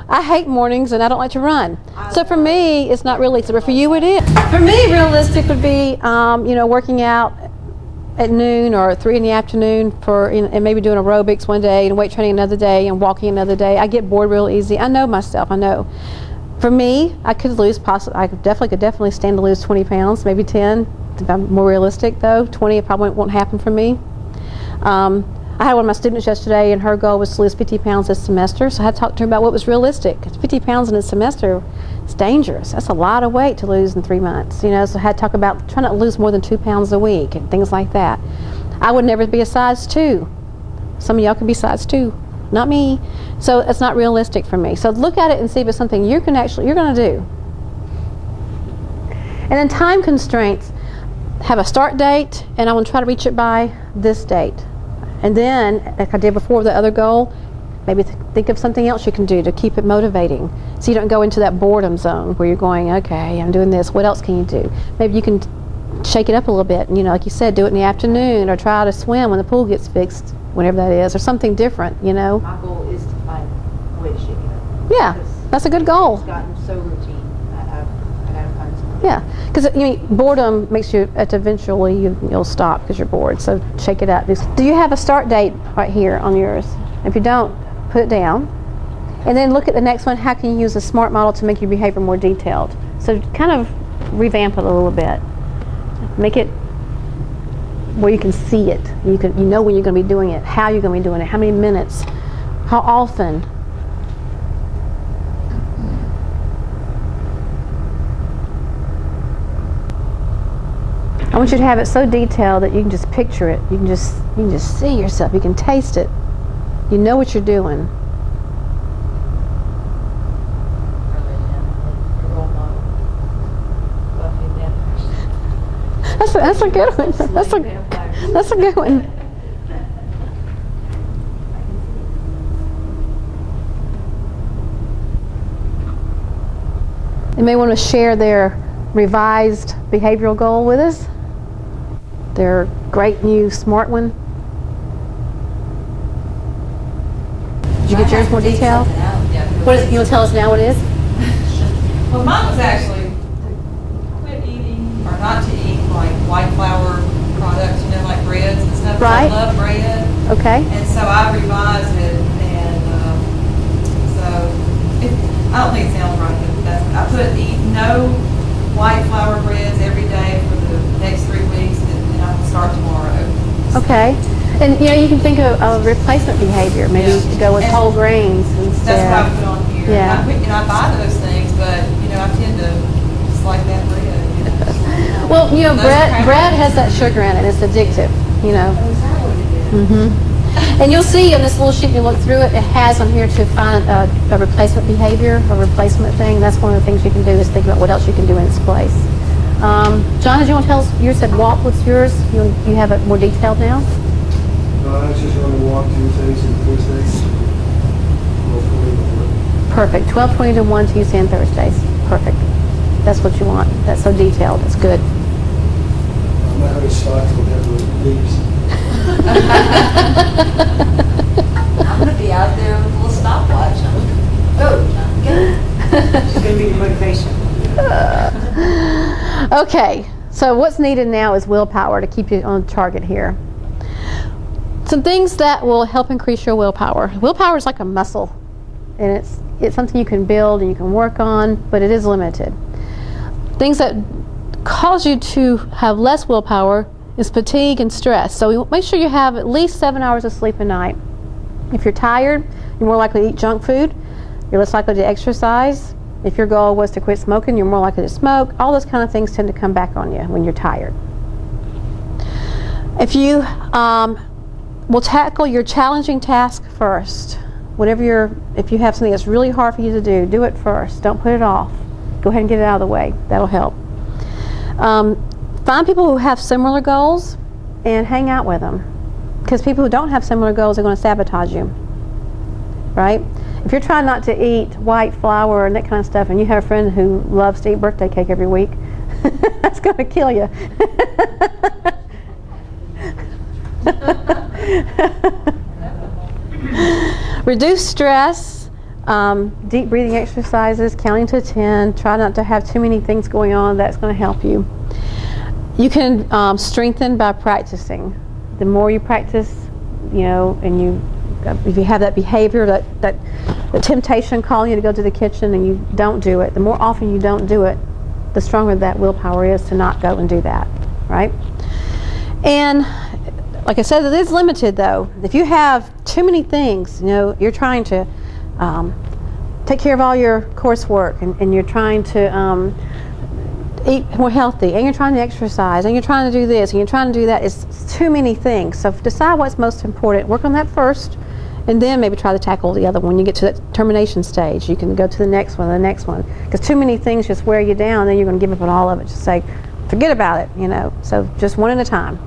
I hate mornings and I don't like to run. So for me, it's not realistic, but for you it is. For me, realistic would be, you know, working out at noon or 3 in the afternoon and maybe doing aerobics one day and weight training another day and walking another day. I get bored real easy. I know myself, I know. For me, I could lose, I could definitely stand to lose 20 pounds, maybe 10. If I'm more realistic though, 20 it probably won't happen for me. I had one of my students yesterday and her goal was to lose 50 pounds this semester, so I had to talk to her about what was realistic. 50 pounds in a semester is dangerous. That's a lot of weight to lose in 3 months, you know, so I had to talk about trying not to lose more than 2 pounds a week and things like that. I would never be a size 2. Some of y'all can be size 2, not me. So it's not realistic for me. So look at it and see if it's something you're going to do. And then time constraints. Have a start date, and I want to try to reach it by this date. And then, like I did before with the other goal, maybe think of something else you can do to keep it motivating. So you don't go into that boredom zone where you're going, okay, I'm doing this, what else can you do? Maybe you can shake it up a little bit, and, you know, like you said, do it in the afternoon, or try to swim when the pool gets fixed, whenever that is, or something different, you know. My goal is to find a way to shake it up. Yeah, that's a good goal. It's gotten so routine. I gotta find something. Yeah, because boredom makes you, eventually you'll stop because you're bored, so shake it up. Do you have a start date right here on yours? If you don't, put it down. And then look at the next one, how can you use a SMART model to make your behavior more detailed? So kind of revamp it a little bit. Make it where you can see it. You know when you're going to be doing it, how you're going to be doing it, how many minutes, how often. I want you to have it so detailed that you can just picture it. You can just see yourself. You can taste it. You know what you're doing. That's a good one. That's a good one. You may want to share their revised behavioral goal with us. Their great new SMART one. Did you get yours more detailed? What is it? You want to tell us now what it is? Well, mine was actually quit eating, or not to eat, like white flour products, you know, like breads and stuff. Right. I love bread. Okay. And so I revised it, and I don't think it sounds right, but I put eat no white flour breads every day for the next 3 weeks, and I will start tomorrow. Okay. And you know, you can think of replacement behavior, maybe to go with whole grains instead. That's what I put on here. Yeah. I buy those things, but you know, I tend to dislike that bread. You know. Well, you know, bread has that sugar in it. It's addictive, you know. Oh, is that what it is? Mm-hmm. And you'll see on this little sheet, you look through it, it has on here to find a replacement behavior, a replacement thing. That's one of the things you can do, is think about what else you can do in its place. John, did you want to tell us, you said walk, what's yours? You have it more detailed now? I was just going to walk Tuesdays and Thursdays. Perfect. 12:20 to 1 Tuesday and Thursdays. Perfect. That's what you want. That's so detailed. That's good. I'm not having stocks with that leaves. I'm going to be out there with a little stopwatch. Oh, good. It's going to be the motivation. Okay, so what's needed now is willpower to keep you on target here. Some things that will help increase your willpower. Willpower is like a muscle, and it's something you can build and you can work on, but it is limited. Things that cause you to have less willpower is fatigue and stress. So make sure you have at least 7 hours of sleep a night. If you're tired, you're more likely to eat junk food. You're less likely to exercise. If your goal was to quit smoking, you're more likely to smoke. All those kind of things tend to come back on you when you're tired. If you will tackle your challenging task first. If you have something that's really hard for you to do it first. Don't put it off. Go ahead and get it out of the way. That'll help. Find people who have similar goals and hang out with them. Because people who don't have similar goals are going to sabotage you. Right? If you're trying not to eat white flour and that kind of stuff, and you have a friend who loves to eat birthday cake every week, that's going to kill you. Reduce stress Deep breathing exercises, counting to 10. Try not to have too many things going on. That's going to help you. You can strengthen by practicing. The more you practice, and if you have that behavior, that temptation calling you to go to the kitchen and you don't do it, the more often you don't do it, the stronger that willpower is to not go and do that, right? And like I said, it is limited though. If you have too many things, you're trying to take care of all your coursework, and you're trying to eat more healthy, and you're trying to exercise, and you're trying to do this, and you're trying to do that. It's too many things. So decide what's most important. Work on that first, and then maybe try to tackle the other one. When you get to that termination stage, you can go to the next one, because too many things just wear you down, then you're going to give up on all of it. Just say, forget about it, So just one at a time.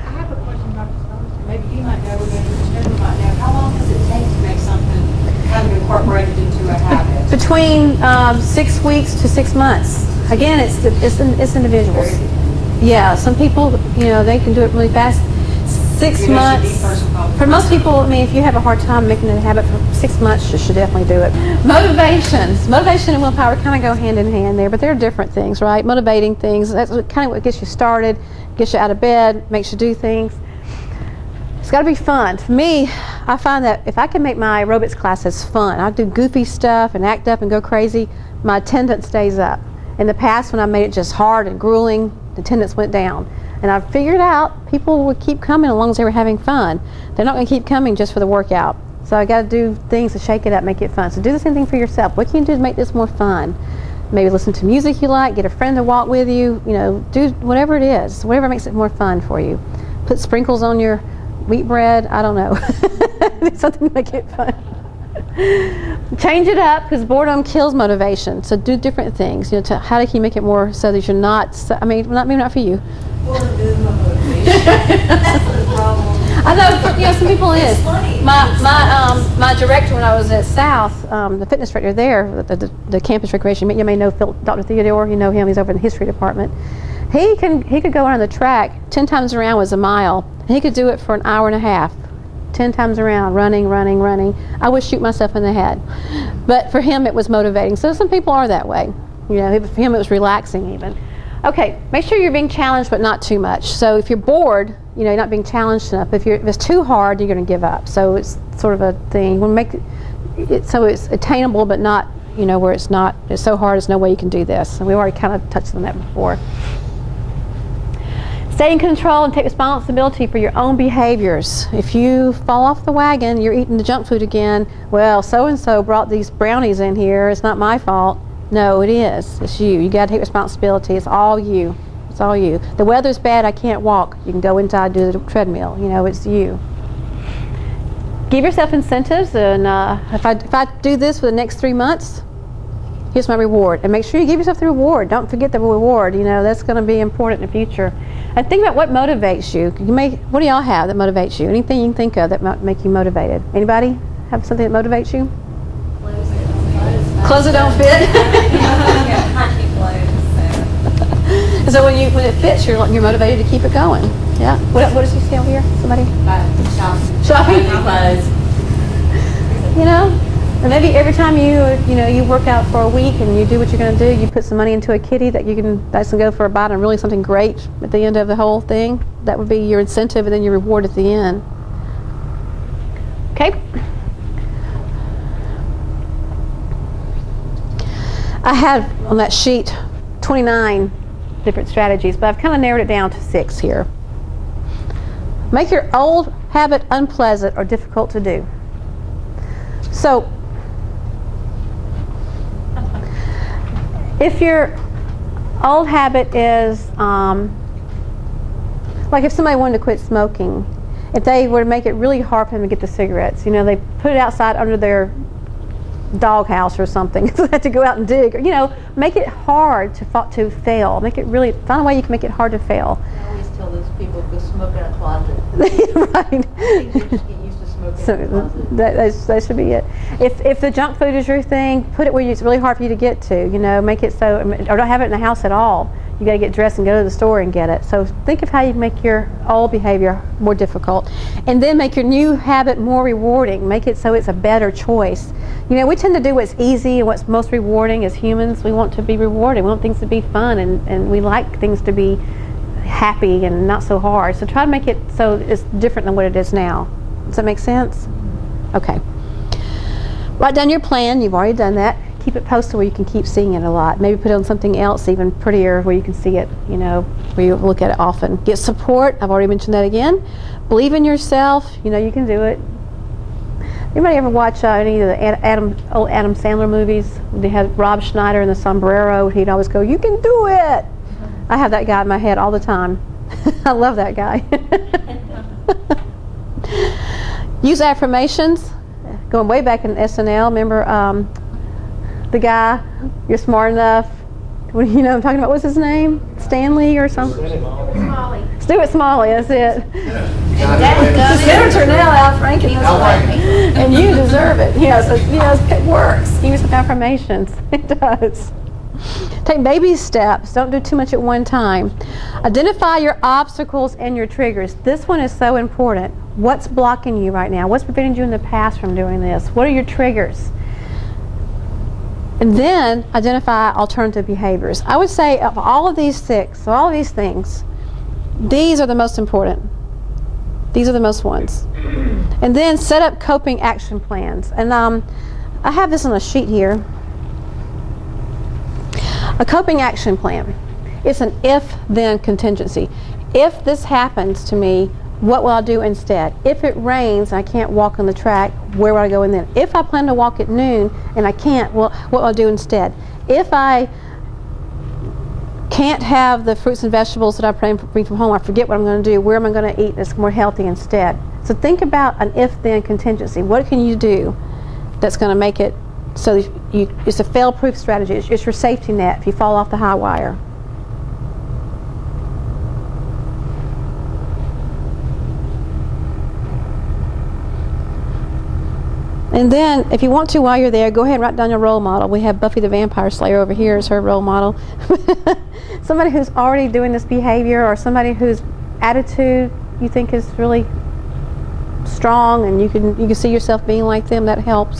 I have a question, Dr. Stone. Maybe you might know, we're going to determine right now. How long does it take to make something kind of incorporated into a habit? Between 6 weeks to 6 months. Again, it's individuals. Yeah, some people, they can do it really fast. 6 months. For most people, if you have a hard time making it a habit for 6 months, you should definitely do it. Motivation and willpower kind of go hand in hand there, but they're different things, right? Motivating things, that's kind of what gets you started, gets you out of bed, makes you do things. It's got to be fun. For me, I find that if I can make my aerobics classes fun, I do goofy stuff and act up and go crazy, my attendance stays up. In the past, when I made it just hard and grueling, the attendance went down. And I figured out people would keep coming as long as they were having fun. They're not going to keep coming just for the workout. So I got to do things to shake it up, make it fun. So do the same thing for yourself. What can you do to make this more fun? Maybe listen to music you like, get a friend to walk with you, do whatever it is, whatever makes it more fun for you. Put sprinkles on your wheat bread, I don't know. Do something to make it fun. Change it up, because boredom kills motivation. So do different things. How can you make it more so that you're not? Maybe not for you. Boredom is my motivation. That's the problem. I know. Some people it is. Funny. My director when I was at South, the fitness director there, the campus recreation. You may know Dr. Theodore. You know him. He's over in the history department. He could go on the track 10 times around was a mile. And he could do it for an hour and a half. 10 times around, running. I would shoot myself in the head. But for him, it was motivating. So some people are that way. For him, it was relaxing even. Okay, make sure you're being challenged, but not too much. So if you're bored, you're not being challenged enough. If it's too hard, you're going to give up. So it's sort of a thing. We'll make it so it's attainable, but not, where it's so hard, there's no way you can do this. And we already kind of touched on that before. Stay in control and take responsibility for your own behaviors. If you fall off the wagon, you're eating the junk food again. Well, so-and-so brought these brownies in here. It's not my fault. No, it is. It's you. You got to take responsibility. It's all you. It's all you. The weather's bad. I can't walk. You can go inside and do the treadmill. It's you. Give yourself incentives. And if I do this for the next 3 months, here's my reward. And make sure you give yourself the reward. Don't forget the reward. That's going to be important in the future. And think about what motivates you. What do y'all have that motivates you? Anything you can think of that might make you motivated? Anybody have something that motivates you? Clothes that don't fit. So when it fits, you're motivated to keep it going. Yeah. What does you see over here? Somebody? Shopping. Clothes. And maybe every time you work out for a week and you do what you're going to do, you put some money into a kitty that's going to go for a bite and really something great at the end of the whole thing. That would be your incentive and then your reward at the end. Okay? I had on that sheet 29 different strategies, but I've kind of narrowed it down to 6 here. Make your old habit unpleasant or difficult to do. So, if your old habit is, like if somebody wanted to quit smoking, if they were to make it really hard for them to get the cigarettes, they put it outside under their doghouse or something, so they have to go out and dig, make it hard to fail. Find a way you can make it hard to fail. I always tell those people to go smoke in a closet. Right. I think they just get used to smoking in a closet. That should be it. If the junk food is your thing, put it where it's really hard for you to get to. Make it so, or don't have it in the house at all. You got to get dressed and go to the store and get it. So think of how you make your old behavior more difficult, and then make your new habit more rewarding. Make it so it's a better choice. You know, we tend to do what's easy and what's most rewarding as humans. We want to be rewarded. We want things to be fun, and we like things to be happy and not so hard. So try to make it so it's different than what it is now. Does that make sense? Okay. Write down your plan. You've already done that. Keep it posted where you can keep seeing it a lot. Maybe put it on something else even prettier where you can see it, you know, where you look at it often. Get support. I've already mentioned that again. Believe in yourself. You know you can do it. Anybody ever watch any of the old Adam Sandler movies? They had Rob Schneider in the sombrero. He'd always go, "You can do it." I have that guy in my head all the time. I love that guy. Use affirmations. Going way back in SNL, remember the guy, "You're smart enough." What, you know what I'm talking about? What's his name? Stanley or something? Stuart Smalley, that's it. The senator now, Al Franken, and you deserve it. You know, so you know it works. Use some affirmations. It does. Take baby steps. Don't do too much at one time. Identify your obstacles and your triggers. This one is so important. What's blocking you right now? What's preventing you in the past from doing this? What are your triggers? And then identify alternative behaviors. I would say of all of these six, all of these things, these are the most important. These are the most ones. And then set up coping action plans. And I have this on a sheet here. A coping action plan. It's an if-then contingency. If this happens to me, what will I do instead? If it rains and I can't walk on the track, where will I go in then? If I plan to walk at noon and I can't, well, what will I do instead? If I can't have the fruits and vegetables that I plan to bring from home, I forget what I'm going to do, where am I going to eat that's more healthy instead? So think about an if-then contingency. What can you do that's going to make it so it's a fail-proof strategy. It's your safety net if you fall off the high wire. And then, if you want to, while you're there, go ahead and write down your role model. We have Buffy the Vampire Slayer over here as her role model. Somebody who's already doing this behavior, or somebody whose attitude you think is really strong and you can see yourself being like them. That helps.